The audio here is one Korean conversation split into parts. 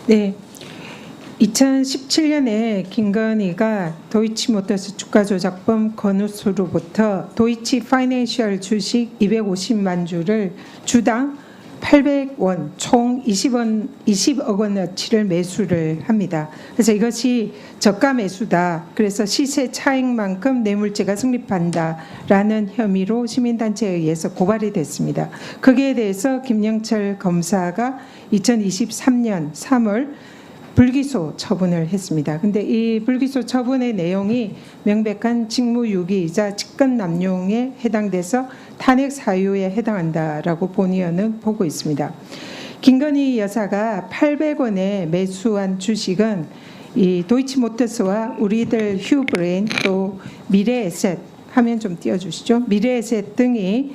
네, 2017년에 김건희가 도이치모터스 주가조작범 건우수로부터 도이치 파이낸셜 주식 250만 주를 주당 800원, 총 20억 원어치를 매수를 합니다. 그래서 이것이 저가 매수다. 그래서 시세 차익만큼 뇌물죄가 성립한다라는 혐의로 시민단체에 의해서 고발이 됐습니다. 거기에 대해서 김영철 검사가 2023년 3월 불기소 처분을 했습니다. 근데 이 불기소 처분의 내용이 명백한 직무유기이자 직권남용에 해당돼서 탄핵 사유에 해당한다라고 본의원은 보고 있습니다. 김건희 여사가 800원에 매수한 주식은 이 도이치모터스와 우리들 휴브레인 또 미래에셋, 화면 좀 띄워주시죠. 미래에셋 등이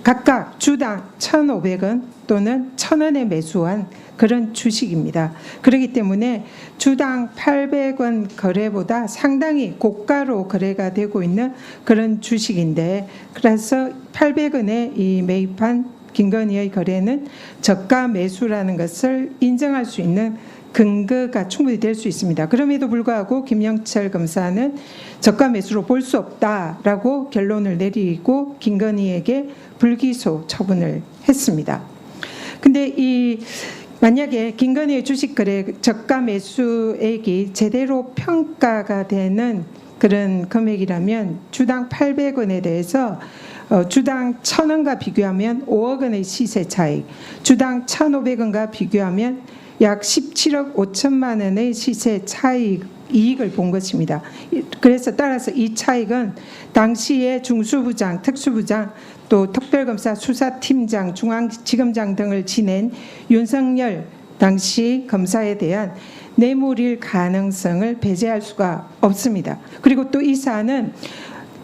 각각 주당 1,500원 또는 1,000원에 매수한 그런 주식입니다. 그렇기 때문에 주당 800원 거래보다 상당히 고가로 거래가 되고 있는 그런 주식인데, 그래서 800원에 이 매입한 김건희의 거래는 저가 매수라는 것을 인정할 수 있는 근거가 충분히 될 수 있습니다. 그럼에도 불구하고 김영철 검사는 저가 매수로 볼 수 없다라고 결론을 내리고 김건희에게 불기소 처분을 했습니다. 근데 만약에 김건희의 주식 거래 저가 매수액이 제대로 평가가 되는 그런 금액이라면 주당 800원에 대해서 주당 1,000원과 비교하면 5억 원의 시세 차익, 주당 1,500원과 비교하면 약 17억 5천만 원의 시세 차익 이익을 본 것입니다. 그래서 따라서 이 차익은 당시에 중수부장, 특수부장, 또 특별검사 수사팀장, 중앙지검장 등을 지낸 윤석열 당시 검사에 대한 뇌물일 가능성을 배제할 수가 없습니다. 그리고 또 이 사안은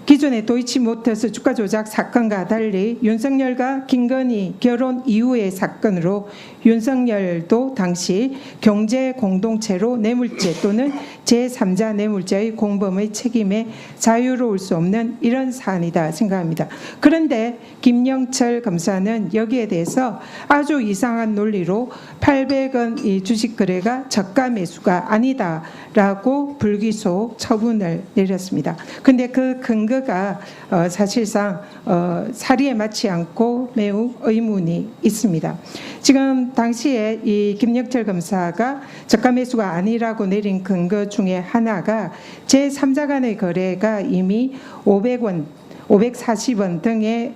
기존의 도이치모터스 주가 조작 사건과 달리 윤석열과 김건희 결혼 이후의 사건으로 윤석열도 당시 경제 공동체로 뇌물죄 또는 제3자 뇌물죄의 공범의 책임에 자유로울 수 없는 이런 사안이다 생각합니다. 그런데 김영철 검사는 여기에 대해서 아주 이상한 논리로 800원 이 주식 거래가 저가 매수가 아니다라고 불기소 처분을 내렸습니다. 근데 그 근거가 사실상 사리에 맞지 않고 매우 의문이 있습니다. 지금 당시에 이 김영철 검사가 저가 매수가 아니라고 내린 근거 중에 하나가 제3자 간의 거래가 이미 500원, 540원 등의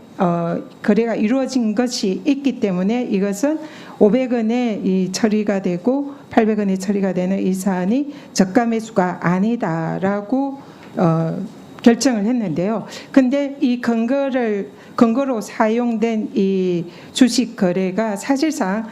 거래가 이루어진 것이 있기 때문에 이것은 500원에 이 처리가 되고 800원에 처리가 되는 이 사안이 저가 매수가 아니다라고 결정을 했는데요. 근데 이 근거로 사용된 이 주식 거래가 사실상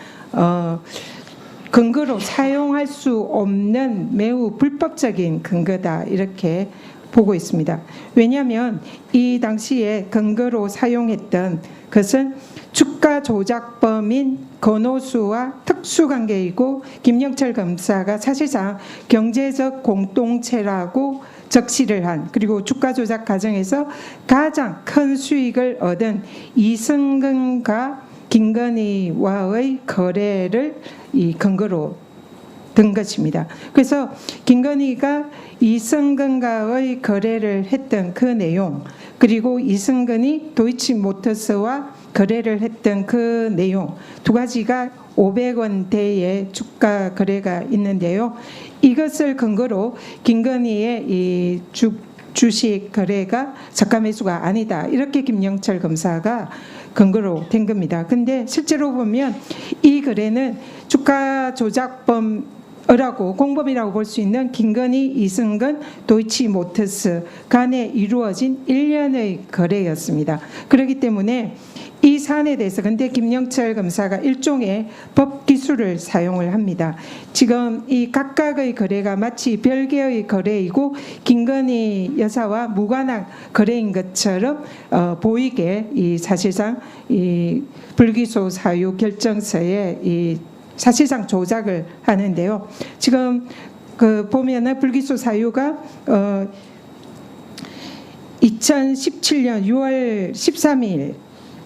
근거로 사용할 수 없는 매우 불법적인 근거다 이렇게 보고 있습니다. 왜냐하면 이 당시에 근거로 사용했던 것은 주가 조작범인 건호수와 특수관계이고 김영철 검사가 사실상 경제적 공동체라고 적시를 한, 그리고 주가 조작 과정에서 가장 큰 수익을 얻은 이승근과 김건희와의 거래를 이 근거로 든 것입니다. 그래서 김건희가 이승근과의 거래를 했던 그 내용, 그리고 이승근이 도이치모터스와 거래를 했던 그 내용 두 가지가 500원대의 주가 거래가 있는데요. 이것을 근거로 김건희의 이 주식 거래가 저가 매수가 아니다 이렇게 김영철 검사가 근거로 된 겁니다. 근데 실제로 보면 이 거래는 주가 조작범이라고 공범이라고 볼 수 있는 김건희, 이승근, 도이치모터스 간에 이루어진 일련의 거래였습니다. 그렇기 때문에 이 사안에 대해서 근데 김영철 검사가 일종의 법 기술을 사용을 합니다. 지금 이 각각의 거래가 마치 별개의 거래이고 김건희 여사와 무관한 거래인 것처럼 보이게 이 사실상 이 불기소 사유 결정서에 이 사실상 조작을 하는데요. 지금 보면은 불기소 사유가 2017년 6월 13일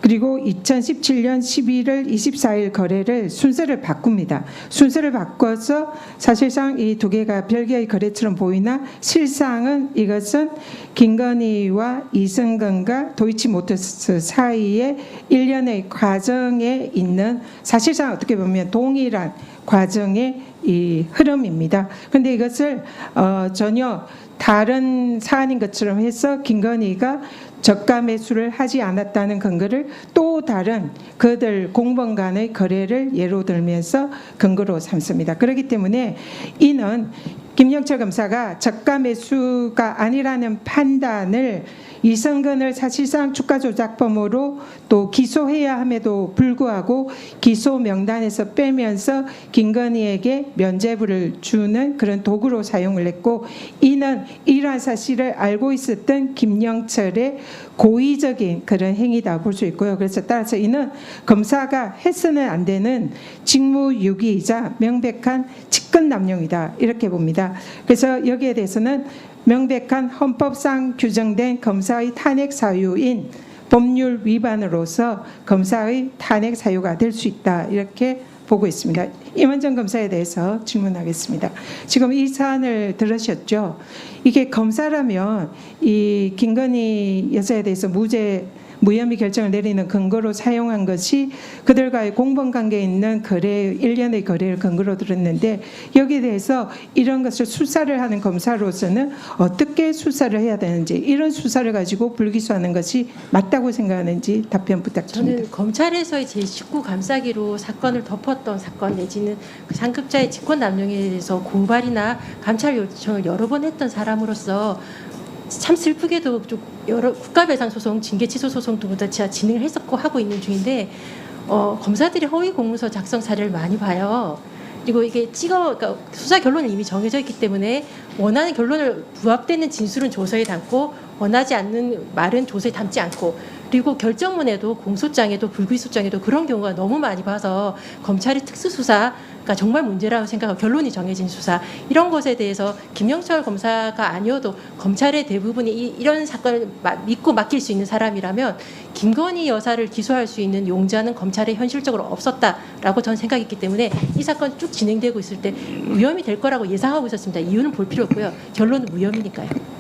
그리고 2017년 11월 24일 거래를 순서를 바꿉니다. 순서를 바꿔서 사실상 이 두 개가 별개의 거래처럼 보이나 실상은 이것은 김건희와 이승건과 도이치모터스 사이의 일련의 과정에 있는 사실상 어떻게 보면 동일한 과정의 이 흐름입니다. 그런데 이것을 전혀 다른 사안인 것처럼 해서 김건희가 저가 매수를 하지 않았다는 근거를 또 다른 그들 공범 간의 거래를 예로 들면서 근거로 삼습니다. 그렇기 때문에 이는 김영철 검사가 저가 매수가 아니라는 판단을 이승건을 사실상 주가 조작범으로 또 기소해야 함에도 불구하고 기소 명단에서 빼면서 김건희에게 면죄부를 주는 그런 도구로 사용을 했고, 이는 이러한 사실을 알고 있었던 김영철의 고의적인 그런 행위다 볼 수 있고요. 그래서 따라서 이는 검사가 해서는 안 되는 직무유기이자 명백한 직권남용이다 이렇게 봅니다. 그래서 여기에 대해서는 명백한 헌법상 규정된 검사의 탄핵 사유인 법률 위반으로서 검사의 탄핵 사유가 될 수 있다 이렇게 보고 있습니다. 임원정 검사에 대해서 질문하겠습니다. 지금 이 사안을 들으셨죠? 이게 검사라면 이 김건희 여사에 대해서 무혐의 결정을 내리는 근거로 사용한 것이 그들과의 공범 관계에 있는 거래, 일련의 거래를 근거로 들었는데, 여기에 대해서 이런 것을 수사를 하는 검사로서는 어떻게 수사를 해야 되는지, 이런 수사를 가지고 불기소하는 것이 맞다고 생각하는지 답변 부탁드립니다. 저는 검찰에서의 제19 감싸기로 사건을 덮었던 사건 내지는 그 상급자의 직권남용에 대해서 고발이나 감찰 요청을 여러 번 했던 사람으로서 참 슬프게도 좀 여러 국가배상 소송, 징계치소 소송 두 분 다 제가 진행을 했었고 하고 있는 중인데, 검사들이 허위 공문서 작성 사례를 많이 봐요. 그리고 이게 그러니까 수사 결론은 이미 정해져 있기 때문에 원하는 결론을 부합되는 진술은 조서에 담고 원하지 않는 말은 조서에 담지 않고, 그리고 결정문에도 공소장에도 불기소장에도 그런 경우가 너무 많이 봐서 검찰이 특수수사가 정말 문제라고 생각하고 결론이 정해진 수사, 이런 것에 대해서 김영철 검사가 아니어도 검찰의 대부분이 이런 사건을 믿고 맡길 수 있는 사람이라면 김건희 여사를 기소할 수 있는 용자는 검찰에 현실적으로 없었다라고 저는 생각했기 때문에 이 사건 쭉 진행되고 있을 때 무혐의 될 거라고 예상하고 있었습니다. 이유는 볼 필요 없고요. 결론은 무혐의니까요.